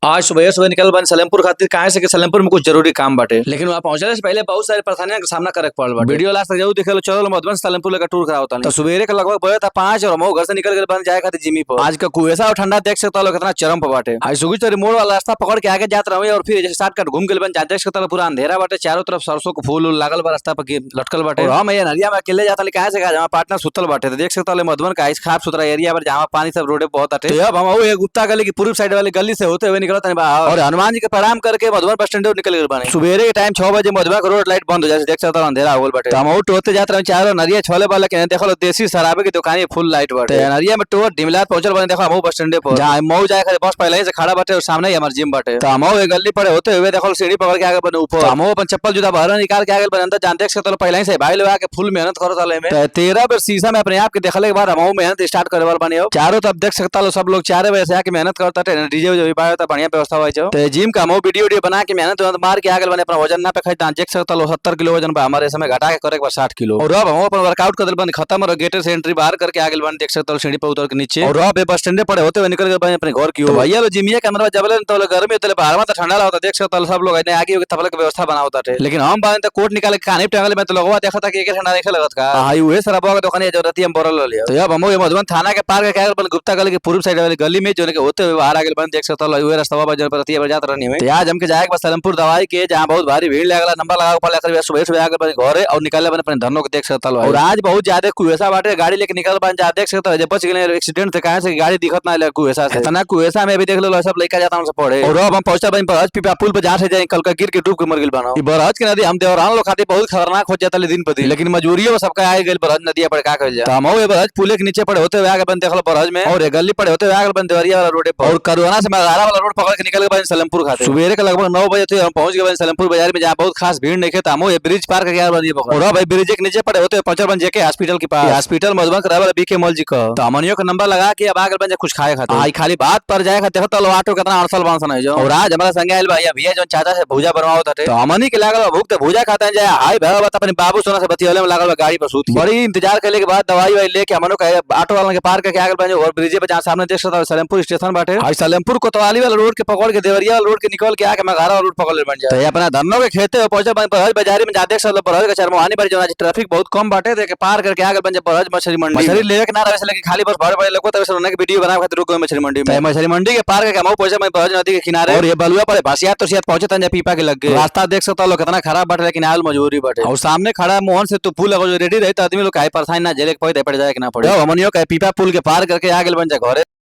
आज सुबह सुबह निकल बन सलेमपुर खातिर काहे से कि सलेमपुर में कुछ जरूरी काम बाटे, लेकिन वहाँ पहुंचने से पहले बहुत सारी परेशानियों का सामना करे पड़ल बाटे। वीडियो लास्ट तक जरूर देखे लो। चलो मधुबन से सलेमपुर का टूर कराओ तो सुबेरे के लगभग बजे था 5 और हम घर से निकल बन जाए खातिर जिमी पर। आज का कुएसा और ठंडा देख सकता लोग कितना चरम पर बाटे। आज सुबह तो मोड़ वाला रास्ता पकड़ के आगे जाते रहे और फिर शॉर्टकट घूम के बन जाते देख सकता पूरा अंधेरा बाटे। चारों तरफ सरसों को फूल लागल बा रास्ता पर लटकल बाटे। और हम ये नरिया में अकेले जाता कहा से जहाँ पार्टनर सुतल बाटे। देख सकता मधुबन का साफ सुथरा एरिया पर जहाँ पानी सब रोडे बहुत आटे। अब हम गुप्ता गली की पूर्व साइड वाली गली से होते हुए निकलता और हनुमान जी के प्रणाम करके मधुबन बस स्टैंड निकल गए बने। सुबेरे के टाइम 6 बजे मधुबन का रोड लाइट बंद हो जाए। देख सकता अंधेरा हो बाटे। हम टोते जाते रहे चारों नरिया छोले वाले के देखो देसी शराबे की दुकान फुल लाइट बाटे। नरिया में टोर डिमलात पहुंचल बने। देखो हम बस स्टैंड पर जहां मऊ जाए खाली बस पहले से खड़ा बाटे और सामने ही हमार जिम बाटे। तो हम गली पड़े होते हुए देखो सीढ़ी पकड़ के आगे बने ऊपर। हम अपन चप्पल जूता बाहर निकाल के आगे बने अंदर जान देख सकते पहले से भाई लोग आके फुल मेहनत करत वाले में 13 बार शीशा में अपने आप के देखले के बाद हम मेहनत स्टार्ट करे वाले बने। चारों तरफ देख सकता लो सब लोग 4 बजे से आके मेहनत करता है। डीजे जो भी पाया बढ़िया व्यवस्था हुआ है। जिम का हम वीडियो बना के मेहनत मार के आगे बने अपना वजन ना पे खरीदा देख सकता लो 70 किलो वजन पे हमारे समय घटा के करे 60 किलो। और अब हम अपन वर्कआउट कर बन खत्म और गेट से एंट्री बाहर करके आगे बन देख सकता सीढ़ी पर उतर के नीचे। और अब बस स्टैंड पड़े होते हुए निकल गए अपने घर की ओर। भैया लो जिमिया के अंदर जब तो गर्मी होते बाहर में तो ठंडा होता देख सकता सब लोग आगे तबले की व्यवस्था बना होता है। लेकिन हम बांध कोट निकाल के कानी टंगल में तो लोग देखा था कि ठंडा देखे लगत का हाई हुए सर अब दुकान जरूरत हम बोरल लिया। तो अब हम मधुबन थाना के पार के आगे गुप्ता गली की पूर्व साइड वाली गली में जो होते हुए बाहर आगे बन देख सकता रास्ता पर जात रहनी है। आज हमके जाएगा सलेमपुर दवाई के जहाँ बहुत भारी भीड़ लगला नंबर लगा ऊपर सुबह सुबह आगे बने घरे और निकले बने अपने धनों को देख सकता लो। और आज बहुत ज्यादा कुएसा बाटे गाड़ी लेके निकल बन जा देख सकता है बच गए एक्सीडेंट से कहां से गाड़ी दिखत ना लगे कुएसा से इतना कुएसा में भी देख लो सब लेके जाता हूं पड़े। और अब हम पहुंचा बन बरहज पीपा पुल पर जहां से जाए कल का गिर के डूब के मर गेल बना। ई बरहज के नदी हम देवरान लोग खातिर बहुत खतरनाक हो जाता है दिन पर दिन। लेकिन मजबूरियों सबका आए गए बरहज नदी पर का कर जा हम बरहज पुल के नीचे पड़े होते हुए आगे बन देख लो बरहज में और गली पड़े होते हुए आगे बन देवरिया वाला रोड पर। और करुआना से मगारा वाला रोड पकड़ के निकल गए सलेमपुर खातिर। सुबह के लगभग 9 बजे थे हम पहुंच गए सलेमपुर बाजार में जहाँ बहुत खास भीड़ नहीं था। हम ब्रिज पार करके और भाई ब्रिज के नीचे पड़े होते पंचर बन जेके हॉस्पिटल के पास हॉस्पिटल मधुबन करावल बीके मॉल जी का। तो हमनियों का नंबर लगा के अब आगे बन कुछ खाए खाते आई खाली बात पर जाए खाते तो ऑटो कितना अड़सल बांस नहीं जो। और आज हमारा संग आइल भैया भैया जो चाचा से भूजा बनवाओ थे तो हमनी के लागल भूख तो भूजा खाते हैं जाए हाय भैया बात अपने बाबू सोना से बतियोले में लागल गाड़ी पर सूत बड़ी इंतजार करने के बाद दवाई वाई लेके हमनो का ऑटो वाला के पार करके आगे बन और ब्रिज पे जहां सामने देख सकता सलेमपुर स्टेशन बाटे। आज सलेमपुर कोतवाली वाला रोड के पकड़ के देवरिया वाला रोड के निकल के आके मगारा रोड पकड़ ले बन जाए। अपना धनों के खेते पहुंचे बरहज बाजारी में जाते सब बरहज का चरमोहानी पर जो ट्रैफिक बहुत कम बाटे थे पार करके आगे बन बरहज मछली मंडी मछली लेवे के ना रहे लेकिन खाली बस भर भरे लोग तब से वीडियो बना खातिर रुक गए मछली मंडी में। मछली मंडी के पार करके हम पहुंचे बरहज नदी के किनारे और ये बलुआ पड़े बसिया तो सियात पहुंचे तंजा पीपा के लग गए। रास्ता देख सकता लोग कितना खराब बाटे लेकिन आल मजबूरी बाटे। और सामने खड़ा मोहन से तो पुल रेडी रहे तो आदमी लोग काहे परेशानी ना झेले पड़ जाए कि ना पड़े। हमनियों का पीपा पुल के पार करके आगे बन जाए घरे।